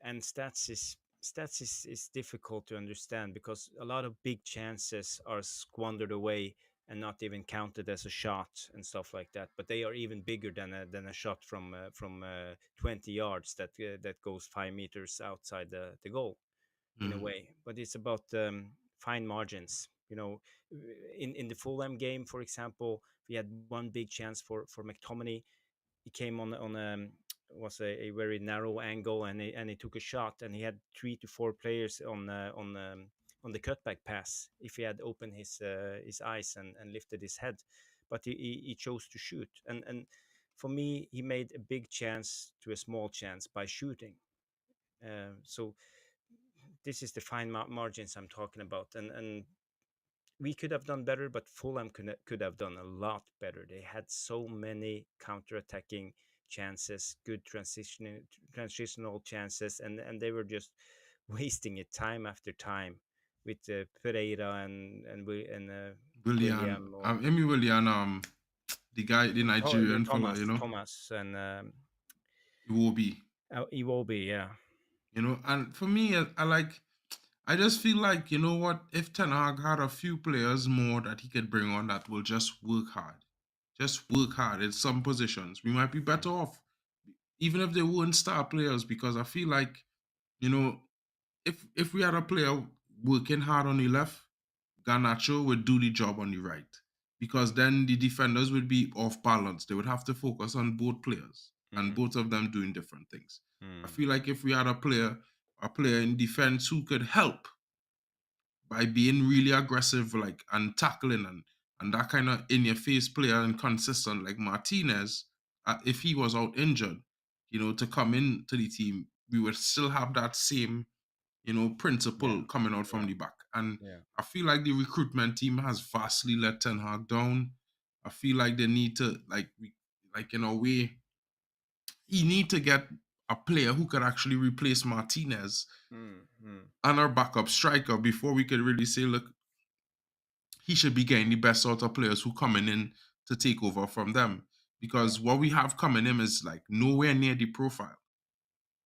and stats is difficult to understand because a lot of big chances are squandered away and not even counted as a shot and stuff like that. But they are even bigger than a shot from 20 yards that goes 5 meters outside the goal in a Mm, way. But it's about fine margins. You know, in the Fulham game, for example, we had one big chance for McTominay. He came on was a very narrow angle and he took a shot and he had 3 to 4 players on the cutback pass if he had opened his eyes and lifted his head, but he chose to shoot and for me he made a big chance to a small chance by shooting. So this is the fine margins I'm talking about, and we could have done better, but Fulham could have done a lot better. They had so many counter-attacking chances, good transitional chances, and they were just wasting it time after time with Pereira and Willian, William or Emi Willian, the guy, the The Nigerian fella, Thomas and Iwobi, Iwobi. Yeah. And for me, I like. I just feel like, you know what, if Ten Hag had a few players more that he could bring on that will just work hard in some positions, we might be better Mm, off, even if they weren't star players. Because I feel like, you know, if we had a player working hard on the left, Garnacho would do the job on the right. Because then the defenders would be off balance. They would have to focus on both players and mm, both of them doing different things. I mm. feel like if we had a player in defense who could help by being really aggressive, like and tackling and that kind of in your face player and consistent like Martinez, if he was out injured, to come in to the team, we would still have that same, Yeah, principle coming out from yeah, the back. And yeah. I feel like the recruitment team has vastly let Ten Hag down. I feel like they need to like in a way, he need to get a player who could actually replace Martinez Mm, mm. and our backup striker before we could really say, look, he should be getting the best out of players who coming in to take over from them. Yeah. Because what we have coming in is like nowhere near the profile.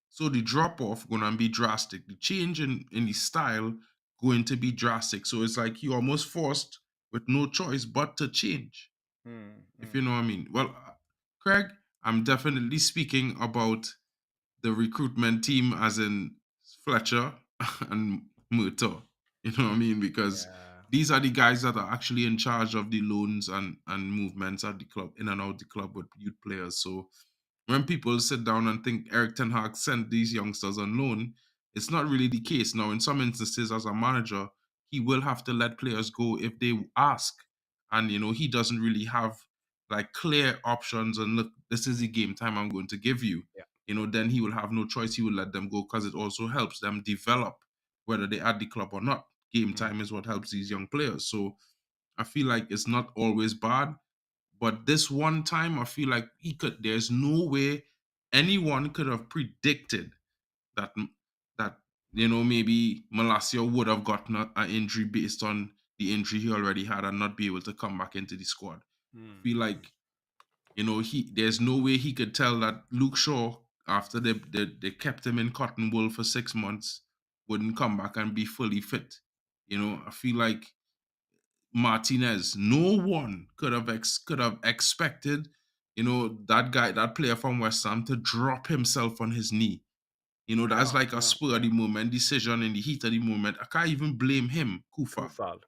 So the drop off gonna be drastic. The change in the style going to be drastic. So it's like you almost forced with no choice but to change. Mm, If you mm. know what I mean. Well, Craig, I'm definitely speaking about the recruitment team as in Fletcher and Murto. You know what I mean? Because Yeah. these are the guys that are actually in charge of the loans and movements at the club, in and out the club with youth players. So when people sit down and think Eric Ten Hag sent these youngsters on loan, it's not really the case. Now, in some instances, as a manager, he will have to let players go if they ask. And, he doesn't really have like clear options and look, this is the game time I'm going to give you. Yeah. Then he will have no choice. He will let them go because it also helps them develop, whether they at the club or not. Game Mm, time is what helps these young players. So I feel like it's not always bad. But this one time, I feel like there's no way anyone could have predicted that that maybe Malacia would have gotten an injury based on the injury he already had and not be able to come back into the squad. I mm, feel mm. like he there's no way he could tell that Luke Shaw, after they kept him in cotton wool for 6 months, wouldn't come back and be fully fit. I feel like Martinez, no one could have expected, that guy, that player from West Ham, to drop himself on his knee. That's No, like a no, spur of no. the moment decision in the heat of the moment. I can't even blame him, Kufa. Kufal.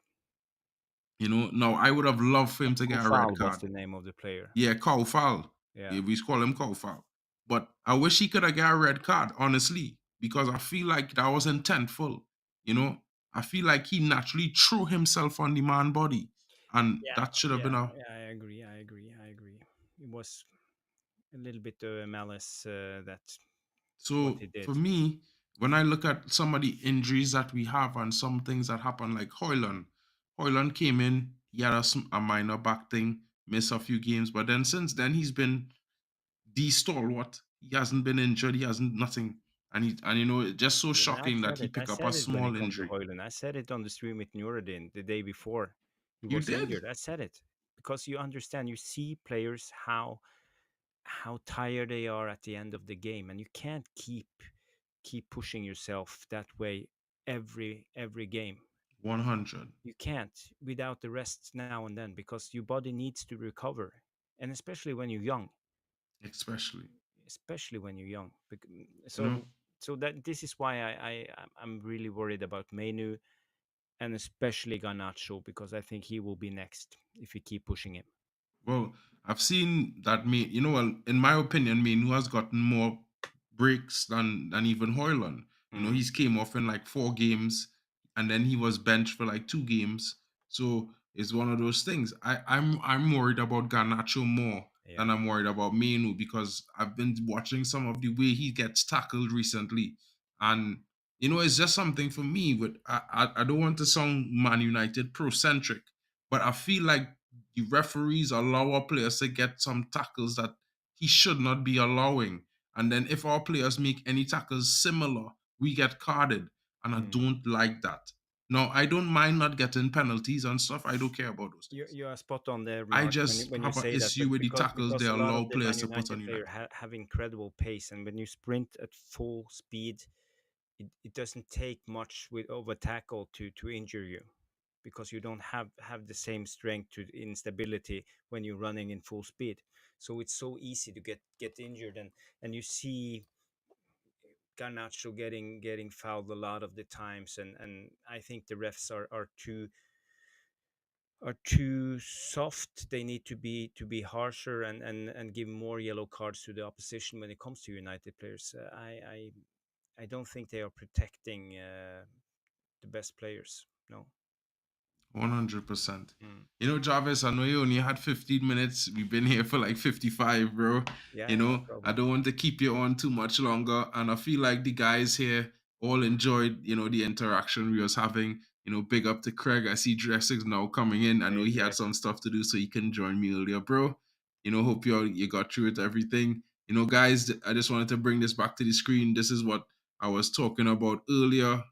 Now I would have loved for him to get a red Kufal was card. the name of the player. Yeah, Kofal. Yeah. Yeah, we call him Kofal. But I wish he could have got a red card, honestly, because I feel like that was intentful. You know, I feel like he naturally threw himself on the man body, and Yeah, that should have yeah, been a. yeah. I agree. I agree. I agree. It was a little bit of malice that what So he for did. me, when I look at some of the injuries that we have and some things that happen, like Hoyland came in, he had a minor back thing, missed a few games, but then since then he's been the stalwart. He hasn't been injured. He hasn't nothing. And it's just so Yeah, I shocking that said he it. I picked up a said it when it small comes to injury. Hoyland. I said it on the stream with Nuruddin the day before he You was did injured. I said it because you understand. You see players how tired they are at the end of the game, and you can't keep pushing yourself that way every game. 100, You can't without the rest now and then because your body needs to recover, and especially when you're young, especially. especially when you're young. You know, So that this is why I'm really worried about Menu and especially Garnacho because I think he will be next if we keep pushing him. well, I've seen that well, in my opinion, Mainu has gotten more breaks than even Hoyland. Mm. He's came off in like 4 games, and then he was benched for like 2 games. So it's one of those things. I'm worried about Garnacho more than Yeah, I'm worried about Mainu, because I've been watching some of the way he gets tackled recently, and it's just something for me. But I don't want to sound Man United pro centric, but I feel like the referees allow our players to get some tackles that he should not be allowing. And then if our players make any tackles similar, we get carded. And I mm. don't like that. Now, I don't mind not getting penalties and stuff. I don't care about those You things. you are spot on there, I Mark, when just when you have an say that. issue But with the because tackles they because a lot allow of the Man players to put United on the players leg. have incredible pace, and when you sprint at full speed, it doesn't take much with of a tackle to injure you, because you don't have the same strength to instability when you're running in full speed. So it's so easy to get injured, and you see Garnacho getting fouled a lot of the times, and I think the refs are too soft. They need to be harsher, and give more yellow cards to the opposition when it comes to United players. I don't think they are protecting the best players. No. 100%. Mm. You know, Jarvis, I know you only had 15 minutes. We've been here for like 55, bro. You Yeah, no know, I problem. don't want to keep you on too much longer. And I feel like the guys here all enjoyed, the interaction we was having. Big up to Craig. I see Dressings now coming in. I know Hey, he had Drex. some stuff to do, so he couldn't join me earlier, bro. Hope you got through it, everything. Guys, I just wanted to bring this back to the screen. This is what I was talking about earlier.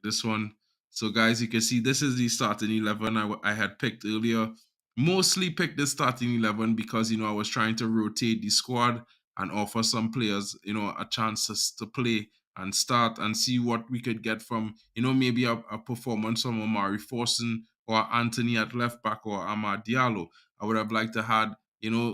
This one. So, guys, you can see this is the starting 11 I had picked earlier. Mostly picked the starting 11 because, I was trying to rotate the squad and offer some players, a chance to play and start and see what we could get from, maybe a performance from Omari Forson or Anthony at left back or Amad Diallo. I would have liked to had,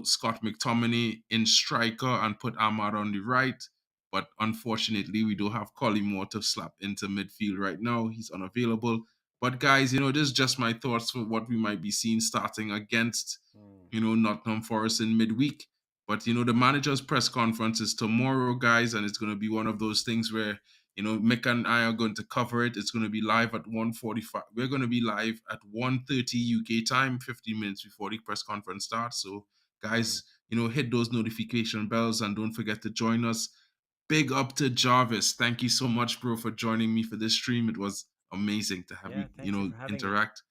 Scott McTominay in striker and put Ahmad on the right. But unfortunately, we don't have Collymore to slap into midfield right now. He's unavailable. But guys, this is just my thoughts for what we might be seeing starting against, Mm. Nottingham Forest in midweek. But the manager's press conference is tomorrow, guys, and it's going to be one of those things where Mick and I are going to cover it. It's going to be live at 1:45. We're going to be live at 1:30 UK time, 15 minutes before the press conference starts. So, Mm. guys, hit those notification bells and don't forget to join us. Big up to Jarvis. Thank you so much, bro, for joining me for this stream. It was amazing to have Yeah, you, thank you for having me. interact.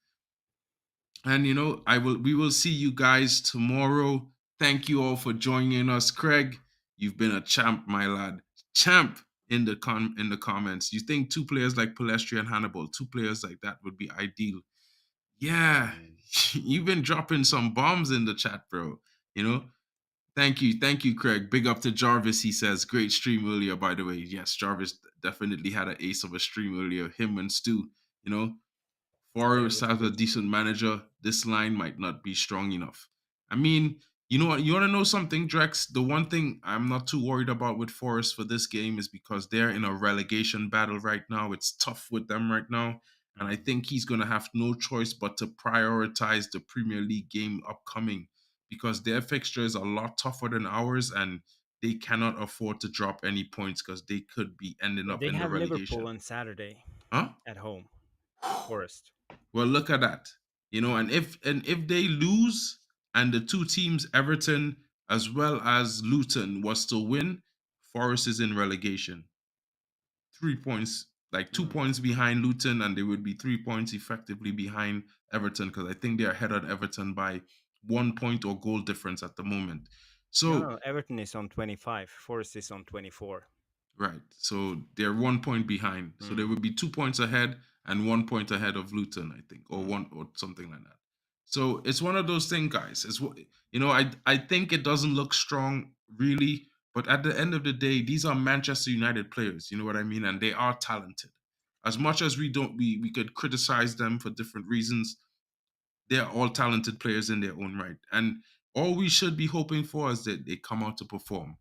And we will see you guys tomorrow. Thank you all for joining us. Craig, you've been a champ, my lad. Champ in the comments. You think two players like Palestri and Hannibal, two players like that would be ideal? Yeah. Mm. You've been dropping some bombs in the chat, bro. You know, Thank you, Craig. Big up to Jarvis. He says, great stream earlier, by the way. Yes, Jarvis definitely had an ace of a stream earlier. Him and Stu, you know, Yeah, it Forrest was has a good. decent manager. This line might not be strong enough. I mean, you know what? You want to know something, Drex? The one thing I'm not too worried about with Forrest for this game is because they're in a relegation battle right now. It's tough with them right now. And I Mm. think he's going to have no choice but to prioritize the Premier League game upcoming because their fixture is a lot tougher than ours and they cannot afford to drop any points because they could be ending Yeah, up they in the have Liverpool relegation. on Saturday Huh? at home. Forest. Well, look at that. And if they lose and the two teams, Everton as well as Luton, was to win, Forest is in relegation. 3 points, like two Mm. points behind Luton, and they would be 3 points effectively behind Everton because I think they're ahead of Everton by 1 point or goal difference at the moment. No, So no, Everton is on 25. Forest is on 24. right. So they're 1 point behind. So they Mm. would be 2 points ahead and 1 point ahead of Luton, I think, or Mm. one or something like that. So it's one of those things, guys. I think it doesn't look strong really, but at the end of the day, these are Manchester United players. You know what I mean? And they are talented. As much as we could criticize them for different reasons, they're all talented players in their own right. And all we should be hoping for is that they come out to perform.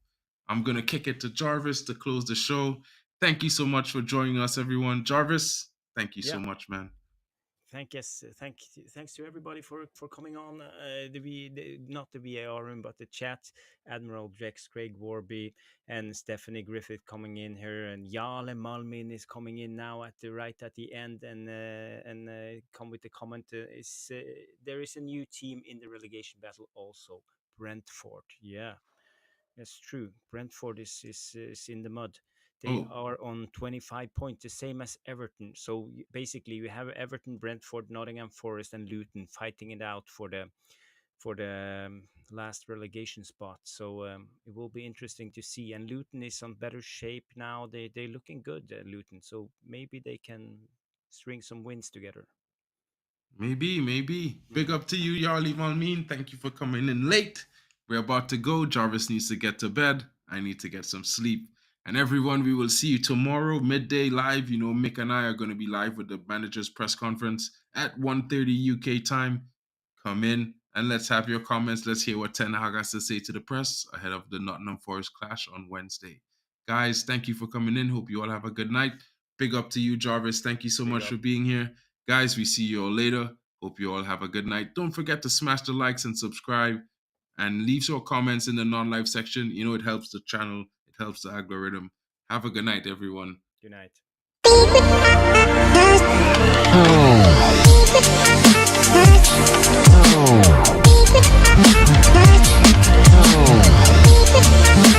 I'm going to kick it to Jarvis to close the show. Thank you so much for joining us, everyone. Jarvis, thank you so Yeah. much, man. Thanks to everybody for coming on. Not the VAR room, but the chat. Admiral Drex, Craig Warby, and Stephanie Griffith coming in here, and Jarle Malmin is coming in now at the right at the end, and come with the comment. There is a new team in the relegation battle also, Brentford. Yeah, that's true. Brentford is in the mud. They Oh, are on 25 points, the same as Everton. So basically, we have Everton, Brentford, Nottingham Forest, and Luton fighting it out for the last relegation spot. So it will be interesting to see. And Luton is on better shape now. They're looking good, Luton. So maybe they can string some wins together. maybe. Big Mm. up to you, Yarli Malmin. Thank you for coming in late. We're about to go. Jarvis needs to get to bed. I need to get some sleep. And everyone, we will see you tomorrow, midday live. You know, Mick and I are going to be live with the manager's press conference at 1:30 UK time. Come in and let's have your comments. Let's hear what Ten Hag has to say to the press ahead of the Nottingham Forest clash on Wednesday. Guys, thank you for coming in. Hope you all have a good night. Big up to you, Jarvis. Thank you so much for being here. Guys, we see you all later. Hope you all have a good night. Don't forget to smash the likes and subscribe and leave your comments in the non-live section. You know, it helps the channel. It helps the algorithm. Have a good night, everyone. Good night. Oh.